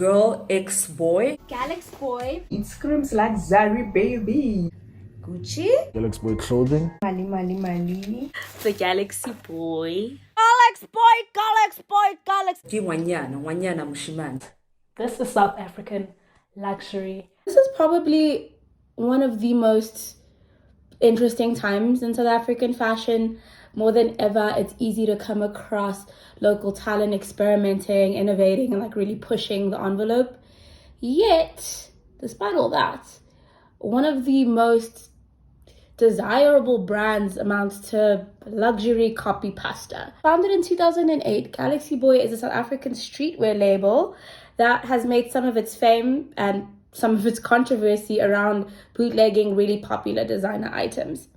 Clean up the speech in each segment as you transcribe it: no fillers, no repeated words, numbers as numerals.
Galxboy. Galxboy. It screams like Zari, baby. Gucci. Galxboy clothing. Mali. The Galaxy Boy. Wanyana Mushimand. This is South African luxury. This is probably one of the most interesting times in South African fashion. More than ever, it's easy to come across local talent experimenting, innovating, and like really pushing the envelope. Yet, despite all that, one of the most desirable brands amounts to luxury copy pasta. Founded in 2008, Galxboy is a South African streetwear label that has made some of its fame and some of its controversy around bootlegging really popular designer items.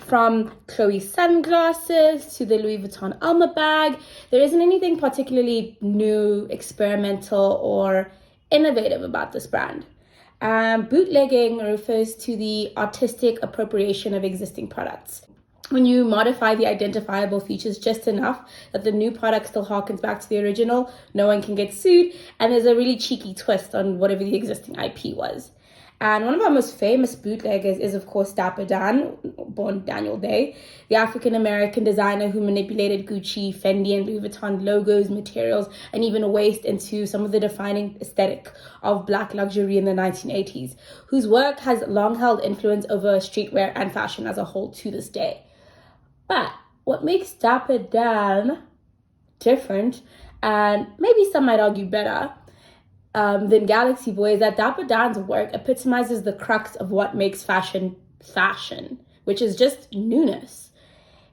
From Chloe sunglasses to the Louis Vuitton Alma bag, there isn't anything particularly new, experimental, or innovative about this brand. Bootlegging refers to the artistic appropriation of existing products. When you modify the identifiable features just enough that the new product still harkens back to the original, no one can get sued, and there's a really cheeky twist on whatever the existing IP was. And one of our most famous bootleggers is, of course, Dapper Dan, born Daniel Day, the African-American designer who manipulated Gucci, Fendi, and Louis Vuitton logos, materials, and even waste into some of the defining aesthetic of Black luxury in the 1980s, whose work has long held influence over streetwear and fashion as a whole to this day. But what makes Dapper Dan different, and maybe some might argue better, than Galxboy is that Dapper Dan's work epitomizes the crux of what makes fashion, which is just newness.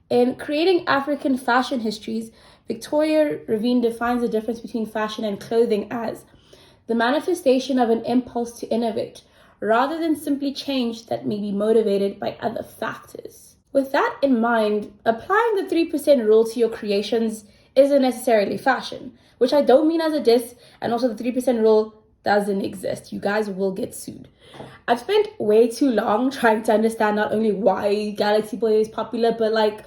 In creating African fashion histories, Victoria Ravine defines the difference between fashion and clothing as the manifestation of an impulse to innovate, rather than simply change that may be motivated by other factors. With that in mind, applying the 3% rule to your creations isn't necessarily fashion, which I don't mean as a diss, and also the 3% rule doesn't exist. You guys will get sued. I've spent way too long trying to understand not only why Galxboy is popular, but like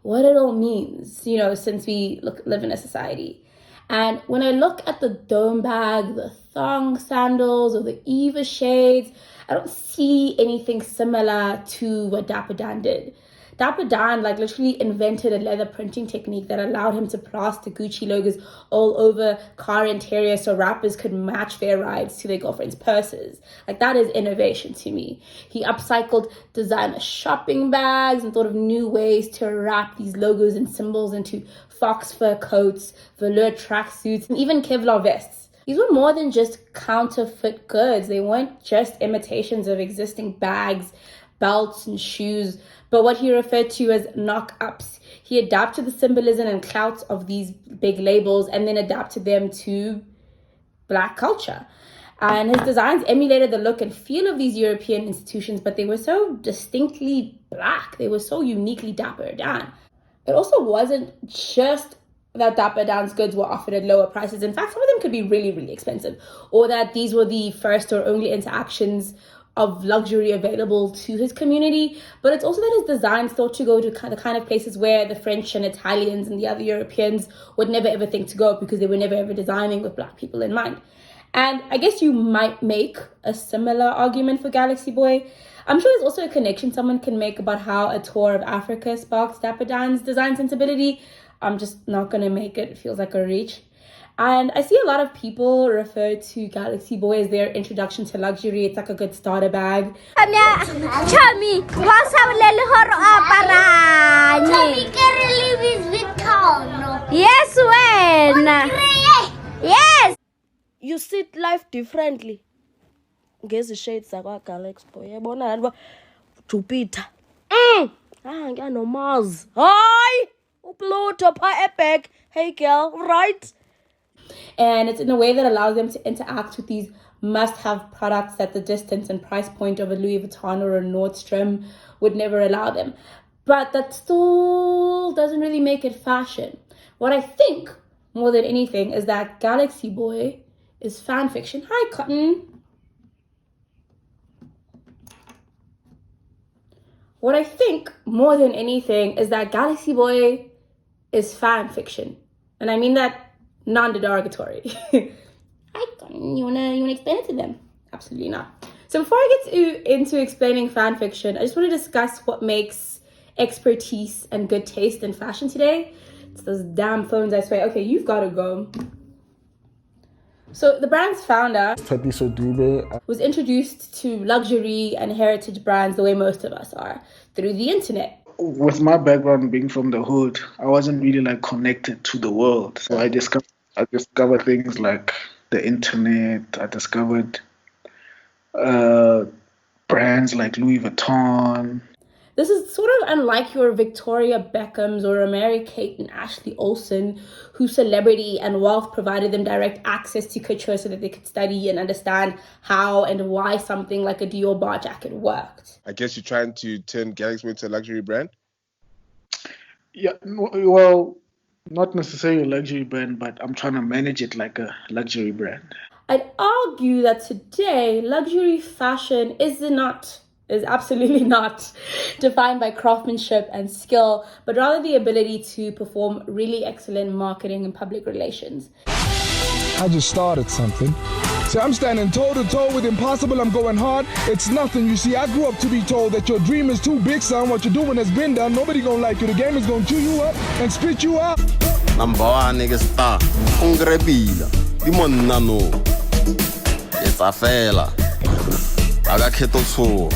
what it all means, since we live in a society. And when I look at the dome bag, the thong sandals, or the Eva shades, I don't see anything similar to what Dapper Dan did. Dapper Dan literally invented a leather printing technique that allowed him to plaster Gucci logos all over car interiors so rappers could match their rides to their girlfriend's purses. That is innovation to me. He upcycled designer shopping bags and thought of new ways to wrap these logos and symbols into fox fur coats, velour tracksuits, and even Kevlar vests. These were more than just counterfeit goods. They weren't just imitations of existing bags, belts, and shoes, but what he referred to as knockups. He adapted the symbolism and clout of these big labels and then adapted them to Black culture. And his designs emulated the look and feel of these European institutions, but they were so distinctly Black. They were so uniquely Dapper Dan. It also wasn't just that Dapper Dan's goods were offered at lower prices. In fact, some of them could be really, really expensive, or that these were the first or only interactions of luxury available to his community. But it's also that his designs thought to go to the kind of places where the French and Italians and the other Europeans would never ever think to go, because they were never ever designing with Black people in mind. And I guess you might make a similar argument for Galxboy. I'm sure there's also a connection someone can make about how a tour of Africa sparks Dapper Dan's design sensibility. I'm just not gonna make it. It feels like a reach. And I see a lot of people refer to Galxboy as their introduction to luxury. It's like a good starter bag. Yes, when? Yes! You see life differently. Guess the shades are Galxboy. Yabona Jupiter. No Mars. Hi! Pluto pa epic. Hey girl, right? And it's in a way that allows them to interact with these must-have products that the distance and price point of a Louis Vuitton or a Nordstrom would never allow them. But that still doesn't really make it fashion. What I think, more than anything, is that Galxboy is fan fiction. Hi, Cotton. What I think, more than anything, is that Galxboy is fan fiction. And I mean that non-derogatory. icon. You wanna explain it to them? Absolutely not. So before I get into explaining fan fiction, I just want to discuss what makes expertise and good taste in fashion today. It's those damn phones, I swear. Okay, you've got to go. So the brand's founder, Thatiso Dube, was introduced to luxury and heritage brands the way most of us are, through the internet. With my background being from the hood, I wasn't really like connected to the world. So I discovered things like the internet. I discovered brands like Louis Vuitton. This is sort of unlike your Victoria Beckhams or Mary-Kate and Ashley Olsen, whose celebrity and wealth provided them direct access to couture so that they could study and understand how and why something like a Dior bar jacket worked. I guess you're trying to turn Galxboy into a luxury brand? Yeah, well, not necessarily a luxury brand, but I'm trying to manage it like a luxury brand. I'd argue that today, luxury fashion is absolutely not defined by craftsmanship and skill, but rather the ability to perform really excellent marketing and public relations. I just started something. See, I'm standing toe-to-toe with impossible. I'm going hard. It's nothing. You see, I grew up to be told that your dream is too big, son. What you're doing has been done. Nobody gonna like you. The game is gonna chew you up and spit you out. Number one, nigga, star. Ungrebila. Dimonna no. It's a fella. I got keto too.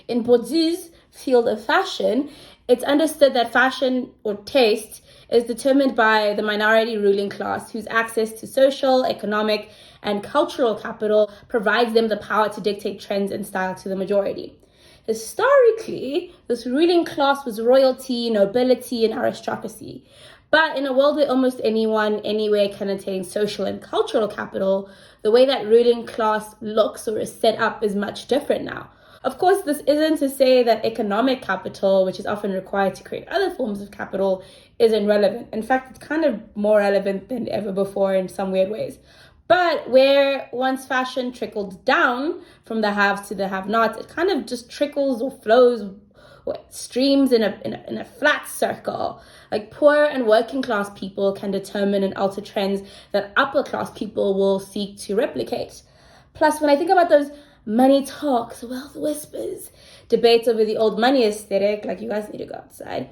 In Bourdieu's field of fashion, it's understood that fashion or taste is determined by the minority ruling class whose access to social, economic, and cultural capital provides them the power to dictate trends and style to the majority. Historically, this ruling class was royalty, nobility, and aristocracy. But in a world where almost anyone, anywhere can attain social and cultural capital, the way that ruling class looks or is set up is much different now. Of course, this isn't to say that economic capital, which is often required to create other forms of capital, isn't relevant. In fact, it's kind of more relevant than ever before in some weird ways. But where once fashion trickled down from the haves to the have-nots, it kind of just trickles or flows, or streams in a flat circle. Like poor and working class people can determine and alter trends that upper class people will seek to replicate. Plus, when I think about those money talks, wealth whispers, debates over the old money aesthetic, like you guys need to go outside.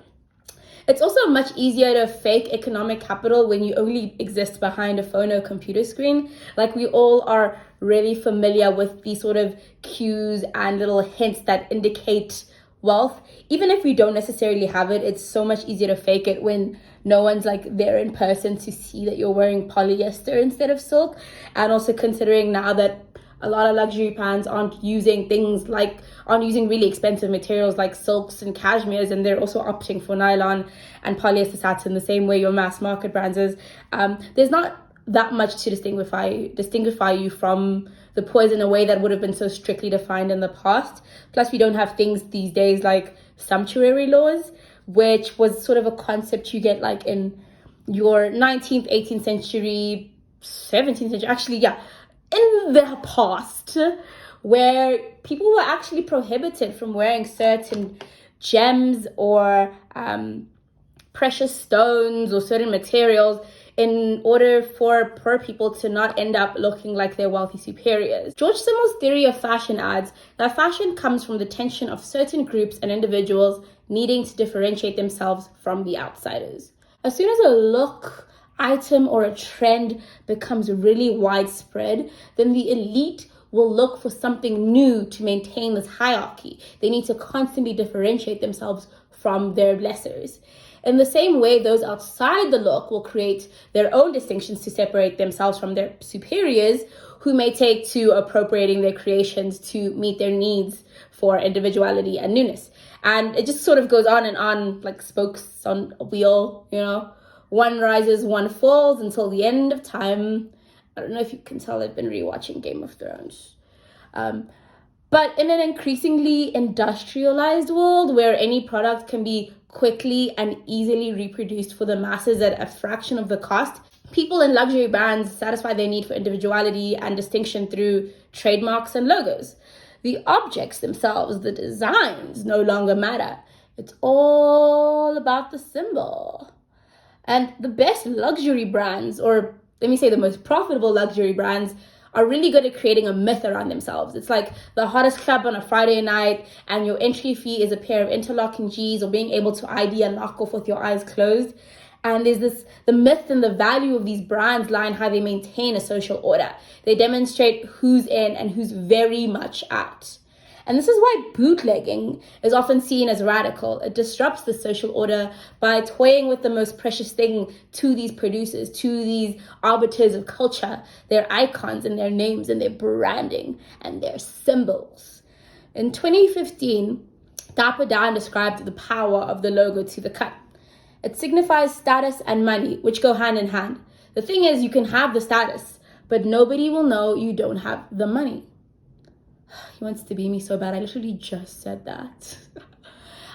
It's also much easier to fake economic capital when you only exist behind a phone or computer screen. Like we all are really familiar with these sort of cues and little hints that indicate wealth. Even if we don't necessarily have it, it's so much easier to fake it when no one's like there in person to see that you're wearing polyester instead of silk. And also considering now that a lot of luxury brands aren't using really expensive materials like silks and cashmeres, and they're also opting for nylon and polyester satin the same way your mass market brands is. There's not that much to distinguish you from the poors in a way that would have been so strictly defined in the past. Plus, we don't have things these days like sumptuary laws, which was sort of a concept you get like in your 19th, 18th century, 17th century, actually, yeah, in the past, where people were actually prohibited from wearing certain gems or precious stones or certain materials in order for poor people to not end up looking like their wealthy superiors. George Simmel's theory of fashion adds that fashion comes from the tension of certain groups and individuals needing to differentiate themselves from the outsiders. As soon as a look, item, or a trend becomes really widespread, then the elite will look for something new to maintain this hierarchy. They need to constantly differentiate themselves from their lessers. In the same way, those outside the look will create their own distinctions to separate themselves from their superiors, who may take to appropriating their creations to meet their needs for individuality and newness. And it just sort of goes on and on, like spokes on a wheel, you know. One rises, one falls until the end of time. I don't know if you can tell, I've been rewatching Game of Thrones. But in an increasingly industrialized world where any product can be quickly and easily reproduced for the masses at a fraction of the cost, people in luxury brands satisfy their need for individuality and distinction through trademarks and logos. The objects themselves, the designs, no longer matter. It's all about the symbol. And the best luxury brands, or let me say the most profitable luxury brands, are really good at creating a myth around themselves. It's like the hottest club on a Friday night, and your entry fee is a pair of interlocking G's, or being able to ID a knockoff with your eyes closed. And there's the myth and the value of these brands lie in how they maintain a social order. They demonstrate who's in and who's very much out. And this is why bootlegging is often seen as radical. It disrupts the social order by toying with the most precious thing to these producers, to these arbiters of culture, their icons and their names and their branding and their symbols. In 2015, Dapper Dan described the power of the logo to the cut. It signifies status and money, which go hand in hand. The thing is, you can have the status, but nobody will know you don't have the money. He wants to be me so bad. I literally just said that.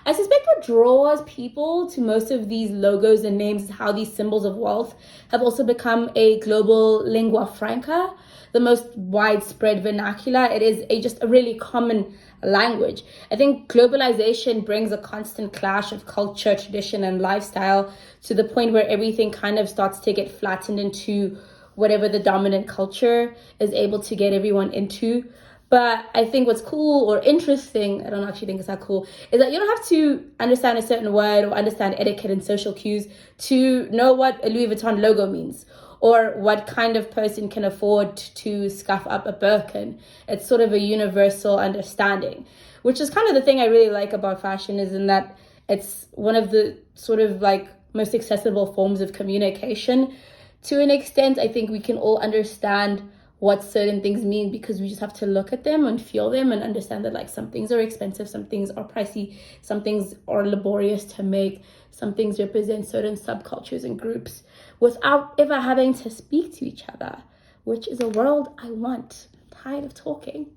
I suspect what draws people to most of these logos and names is how these symbols of wealth have also become a global lingua franca, the most widespread vernacular. It is just a really common language. I think globalization brings a constant clash of culture, tradition, and lifestyle to the point where everything kind of starts to get flattened into whatever the dominant culture is able to get everyone into. But I think what's cool or interesting, I don't actually think it's that cool, is that you don't have to understand a certain word or understand etiquette and social cues to know what a Louis Vuitton logo means, or what kind of person can afford to scuff up a Birkin. It's sort of a universal understanding, which is kind of the thing I really like about fashion, is in that it's one of the sort of like most accessible forms of communication. To an extent, I think we can all understand what certain things mean because we just have to look at them and feel them and understand that like some things are expensive, some things are pricey, some things are laborious to make, some things represent certain subcultures and groups without ever having to speak to each other, which is a world I want. I'm tired of talking.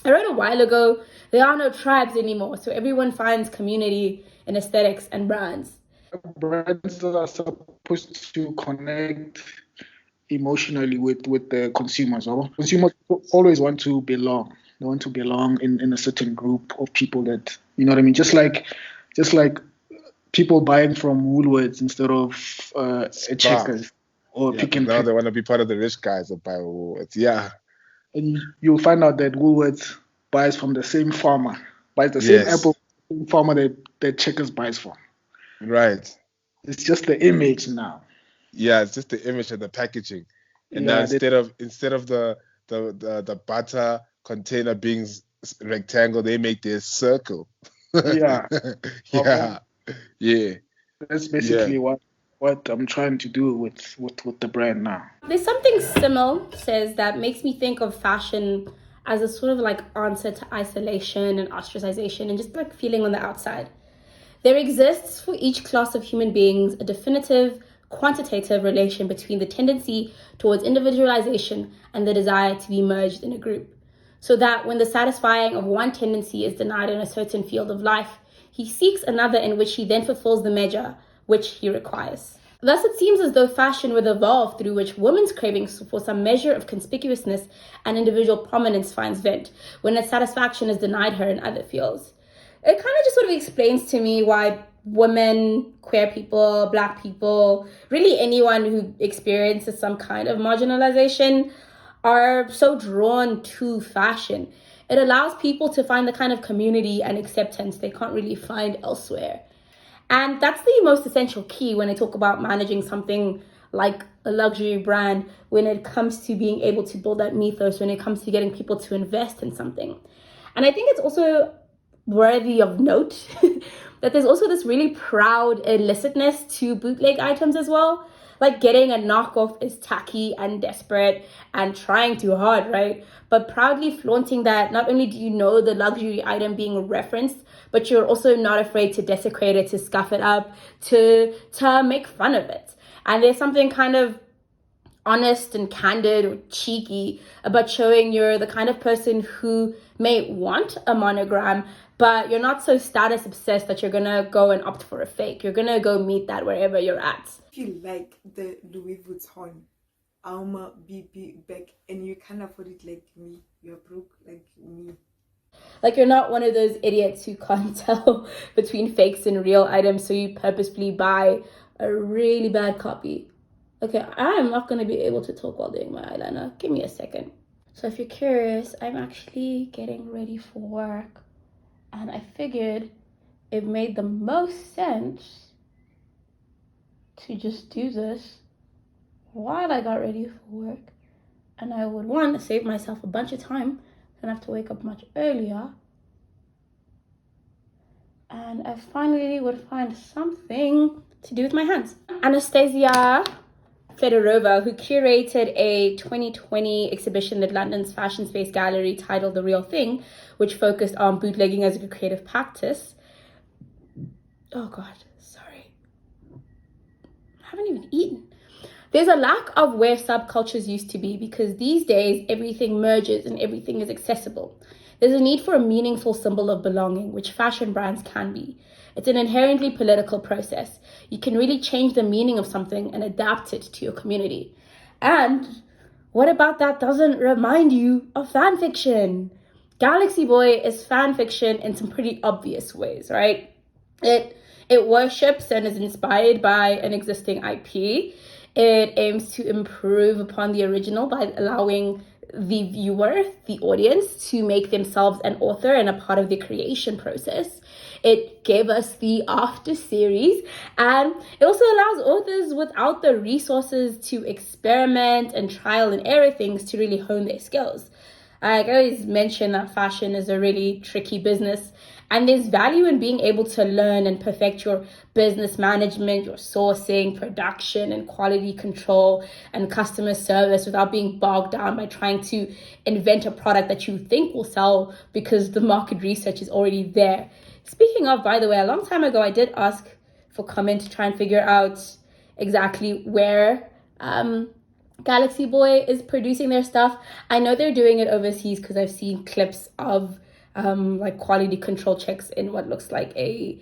I wrote a while ago, there are no tribes anymore, so everyone finds community in aesthetics and brands. Brands that are supposed to connect emotionally with the consumers. Consumers always want to belong. They want to belong in a certain group of people that, you know what I mean? Just like people buying from Woolworths instead of Checkers or Pick and Now Pay. they want to be part of the rich guys that buy Woolworths. Yeah. And you'll find out that Woolworths buys from the same farmer, buys the same apple same farmer that Checkers buys from. Right. It's just the image now. Yeah, it's just the image and the packaging. And now instead of the butter container being rectangle, they make this circle. Yeah. Yeah. That's basically what I'm trying to do with the brand now. There's something Simil says that makes me think of fashion as a sort of like answer to isolation and ostracization and just like feeling on the outside. There exists for each class of human beings a definitive, quantitative relation between the tendency towards individualization and the desire to be merged in a group. So that when the satisfying of one tendency is denied in a certain field of life, he seeks another in which he then fulfills the measure which he requires. Thus, it seems as though fashion would evolve through which women's cravings for some measure of conspicuousness and individual prominence finds vent, when its satisfaction is denied her in other fields. It kind of just sort of explains to me why women, queer people, Black people, really anyone who experiences some kind of marginalization are so drawn to fashion. It allows people to find the kind of community and acceptance they can't really find elsewhere. And that's the most essential key when I talk about managing something like a luxury brand, when it comes to being able to build that mythos, when it comes to getting people to invest in something. And I think it's also worthy of note that there's also this really proud illicitness to bootleg items as well. Like getting a knockoff is tacky and desperate and trying too hard, right? But proudly flaunting that not only do you know the luxury item being referenced, but you're also not afraid to desecrate it, to scuff it up, to make fun of it. And there's something kind of honest and candid or cheeky about showing you're the kind of person who may want a monogram, but you're not so status obsessed that you're gonna go and opt for a fake. You're gonna go meet that wherever you're at. If you like the Louis Vuitton Alma BP bag and you can't afford it like me, you're broke like me. Like, you're not one of those idiots who can't tell between fakes and real items, so you purposefully buy a really bad copy. Okay, I am not going to be able to talk while doing my eyeliner. Give me a second. So if you're curious, I'm actually getting ready for work. And I figured it made the most sense to just do this while I got ready for work. And I would, one, save myself a bunch of time. Don't have to wake up much earlier. And I finally would find something to do with my hands. Anastasia Fedorova, who curated a 2020 exhibition at London's Fashion Space Gallery titled The Real Thing, which focused on bootlegging as a creative practice. Oh God, sorry. I haven't even eaten. There's a lack of where subcultures used to be because these days everything merges and everything is accessible. There's a need for a meaningful symbol of belonging, which fashion brands can be. It's an inherently political process. You can really change the meaning of something and adapt it to your community. And what about that doesn't remind you of fan fiction? Galxboy is fan fiction in some pretty obvious ways, right? It worships and is inspired by an existing IP. It aims to improve upon the original by allowing the viewer, the audience, to make themselves an author and a part of the creation process. It gave us the After series, and it also allows authors without the resources to experiment and trial and error things to really hone their skills. I always mention that fashion is a really tricky business, and there's value in being able to learn and perfect your business management, your sourcing, production, and quality control and customer service without being bogged down by trying to invent a product that you think will sell because the market research is already there. Speaking of, by the way, a long time ago, I did ask for comment to try and figure out exactly where Galxboy is producing their stuff. I know they're doing it overseas because I've seen clips of like quality control checks in what looks like a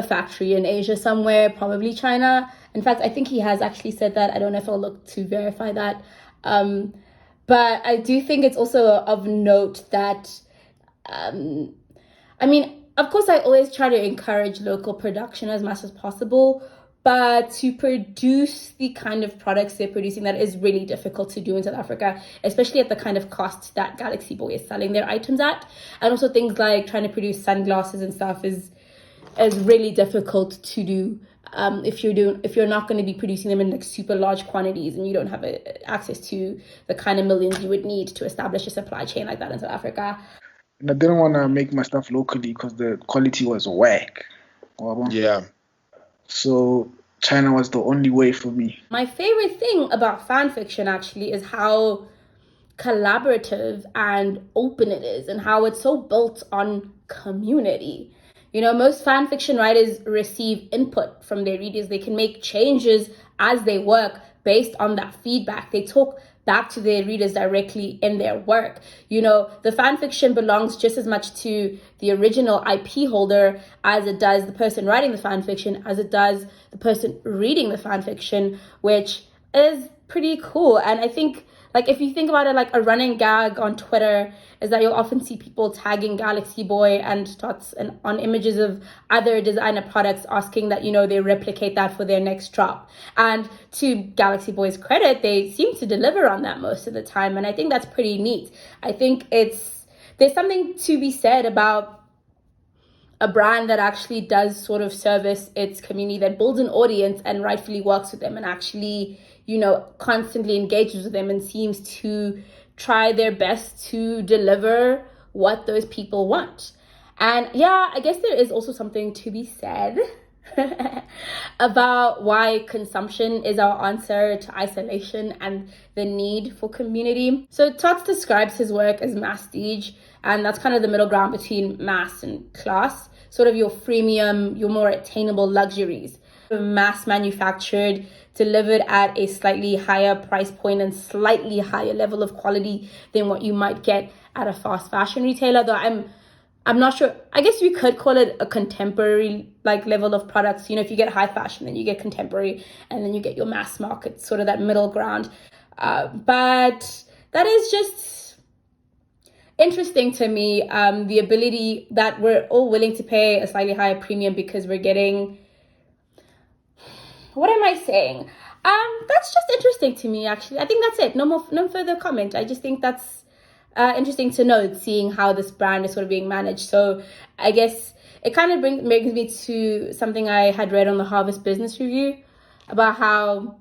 factory in Asia somewhere, probably China. In fact, I think he has actually said that. I don't know if I'll look to verify that. But I do think it's also of note that, I mean, of course, I always try to encourage local production as much as possible, but to produce the kind of products they're producing, that is really difficult to do in South Africa, especially at the kind of cost that Galxboy is selling their items at. And also things like trying to produce sunglasses and stuff is really difficult to do if you're not going to be producing them in like super large quantities and you don't have access to the kind of millions you would need to establish a supply chain like that in South Africa. And I didn't want to make my stuff locally because the quality was whack. Yeah. So China was the only way for me. My favorite thing about fan fiction actually is how collaborative and open it is and how it's so built on community. You know, most fan fiction writers receive input from their readers. They can make changes as they work based on that feedback. They talk back to their readers directly in their work. You know, the fan fiction belongs just as much to the original IP holder as it does the person writing the fan fiction, as it does the person reading the fan fiction, which is pretty cool. And I think, like, if you think about it, like a running gag on Twitter is that you'll often see people tagging Galxboy and TOTE and on images of other designer products, asking that, you know, they replicate that for their next drop. And to Galxboy's credit, they seem to deliver on that most of the time. And I think that's pretty neat. I think there's something to be said about a brand that actually does sort of service its community, that builds an audience and rightfully works with them and actually, you know, constantly engages with them and seems to try their best to deliver what those people want. And yeah, I guess there is also something to be said about why consumption is our answer to isolation and the need for community. So TOTE describes his work as masstige, and that's kind of the middle ground between mass and class, sort of your freemium, your more attainable luxuries. Mass manufactured, delivered at a slightly higher price point and slightly higher level of quality than what you might get at a fast fashion retailer, though I'm not sure. I guess you could call it a contemporary like level of products. You know, if you get high fashion, then you get contemporary, and then you get your mass market, sort of that middle ground. But that is just interesting to me, the ability that we're all willing to pay a slightly higher premium because we're getting what am I saying? That's just interesting to me, actually. I think that's it. No further comment. I just think that's interesting to note, seeing how this brand is sort of being managed. So I guess it kind of brings me to something I had read on the Harvest Business Review about how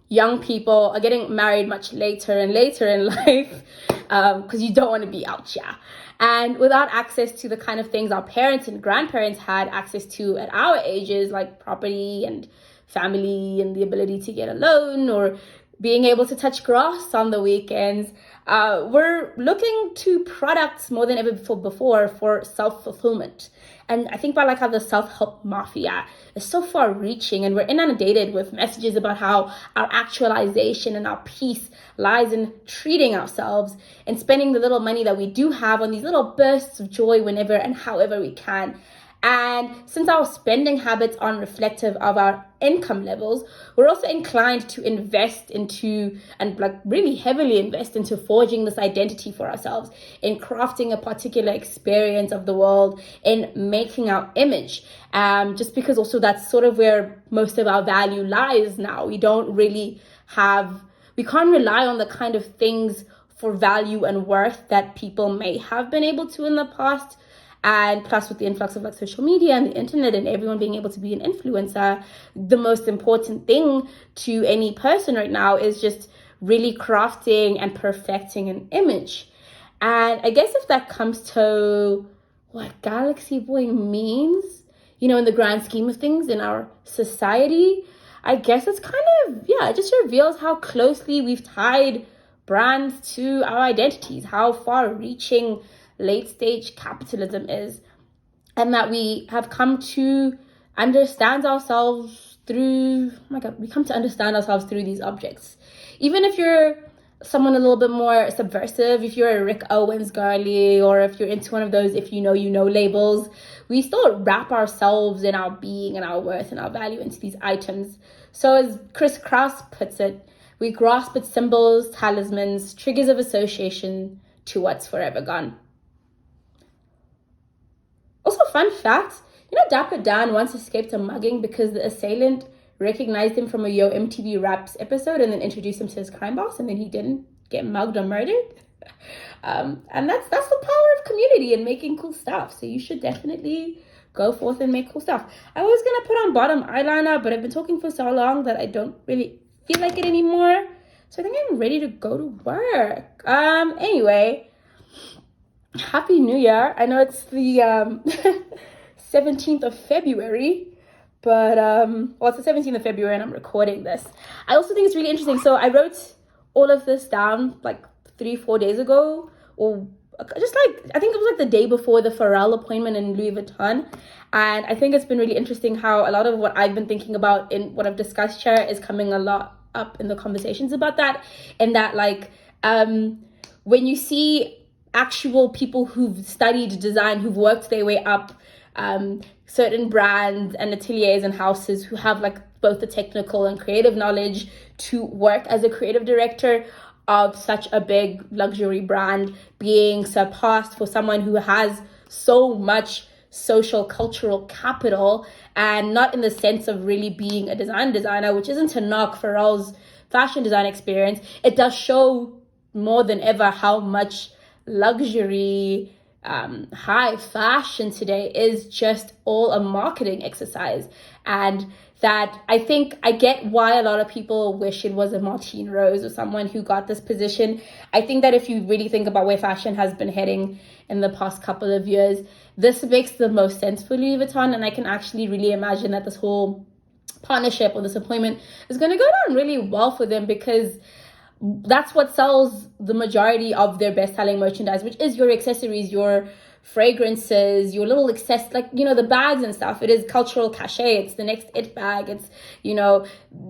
young people are getting married much later and later in life because you don't want to be out here. And without access to the kind of things our parents and grandparents had access to at our ages, like property and family and the ability to get a loan or being able to touch grass on the weekends, we're looking to products more than ever before for self-fulfillment. And I think about like how the self-help mafia is so far reaching, and we're inundated with messages about how our actualization and our peace lies in treating ourselves and spending the little money that we do have on these little bursts of joy whenever and however we can. And since our spending habits aren't reflective of our income levels, we're also inclined to invest into, and like really heavily invest into, forging this identity for ourselves, in crafting a particular experience of the world, in making our image. Just because also that's sort of where most of our value lies now. We can't rely on the kind of things for value and worth that people may have been able to in the past. And plus, with the influx of like social media and the internet and everyone being able to be an influencer, the most important thing to any person right now is just really crafting and perfecting an image. And I guess if that comes to what Galxboy means, you know, in the grand scheme of things in our society, I guess it's kind of, it just reveals how closely we've tied brands to our identities, how far reaching late stage capitalism is, and that we have come to understand ourselves through, we come to understand ourselves through these objects. Even if you're someone a little bit more subversive, if you're a Rick Owens girly, or if you're into one of those if you know labels, we still wrap ourselves in our being and our worth and our value into these items. So as Chris Kraus puts it, we grasp at symbols, talismans, triggers of association to what's forever gone. Also, fun fact, you know, Dapper Dan once escaped a mugging because the assailant recognized him from a Yo MTV Raps episode and then introduced him to his crime boss, and then he didn't get mugged or murdered. And that's the power of community and making cool stuff. So you should definitely go forth and make cool stuff. I was going to put on bottom eyeliner, but I've been talking for so long that I don't really feel like it anymore. So I think I'm ready to go to work. Anyway, Happy New Year. I know it's the 17th of February, but it's the 17th of February and I'm recording this. I also think it's really interesting. So I wrote all of this down like 3-4 days ago, or just like, I think it was like the day before the PHORE appointment in Louis Vuitton. And I think it's been really interesting how a lot of what I've been thinking about in what I've discussed here is coming a lot up in the conversations about that. And that like, when you see actual people who've studied design, who've worked their way up, certain brands and ateliers and houses who have like both the technical and creative knowledge to work as a creative director of such a big luxury brand, being surpassed for someone who has so much social cultural capital, and not in the sense of really being a designer, which isn't to knock Pharrell's fashion design experience. It does show more than ever how much luxury, high fashion today is just all a marketing exercise. And that I think I get why a lot of people wish it was a Martine Rose or someone who got this position. I think that if you really think about where fashion has been heading in the past couple of years, this makes the most sense for Louis Vuitton. And I can actually really imagine that this whole partnership or this appointment is going to go down really well for them, because that's what sells the majority of their best-selling merchandise, which is your accessories, your fragrances, your little like, you know, the bags and stuff. It is cultural cachet. It's the next it bag. It's, you know,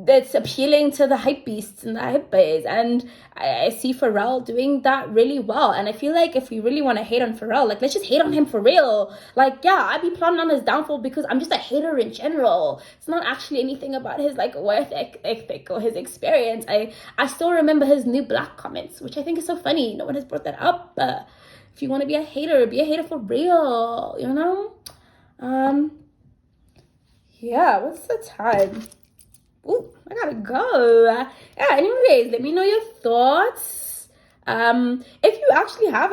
it's appealing to the hype beasts and the hype bays. And I see Pharrell doing that really well. And I feel like if we really want to hate on Pharrell, like, let's just hate on him for real. Like, yeah, I'd be plotting on his downfall because I'm just a hater in general. It's not actually anything about his like worth ethic or his experience. I still remember his new black comments, which I think is so funny. No one has brought that up. If you want to be a hater for real, you know? Yeah, what's the time? Oh, I gotta go. Yeah, anyways, let me know your thoughts. If you actually have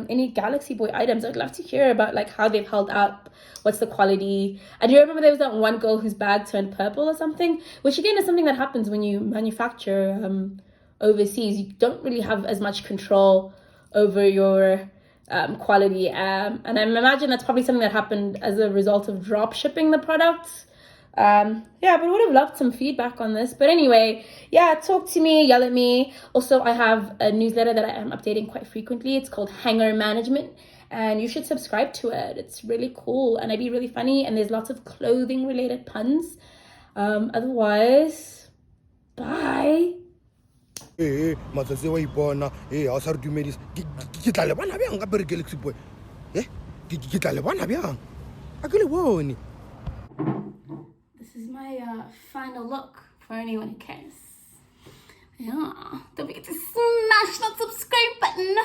any Galxboy items, I'd love to hear about like how they've held up. What's the quality? I do remember there was that one girl whose bag turned purple or something, which again is something that happens when you manufacture overseas. You don't really have as much control over your quality, and I imagine that's probably something that happened as a result of drop shipping the products. Yeah, but I would have loved some feedback on this. But anyway, yeah, talk to me, yell at me. Also, I have a newsletter that I am updating quite frequently. It's called Hanger Management, and you should subscribe to it. It's really cool, and I'd be really funny, and there's lots of clothing related puns. Otherwise, bye. Matsatsi wa ipona a sa re dumedisa ke tla le bona bjang ka bereke Galxboy ke tla le bona bjang a ke le bone. This is my final look for anyone who cares. Yeah, don't forget to smash that subscribe button.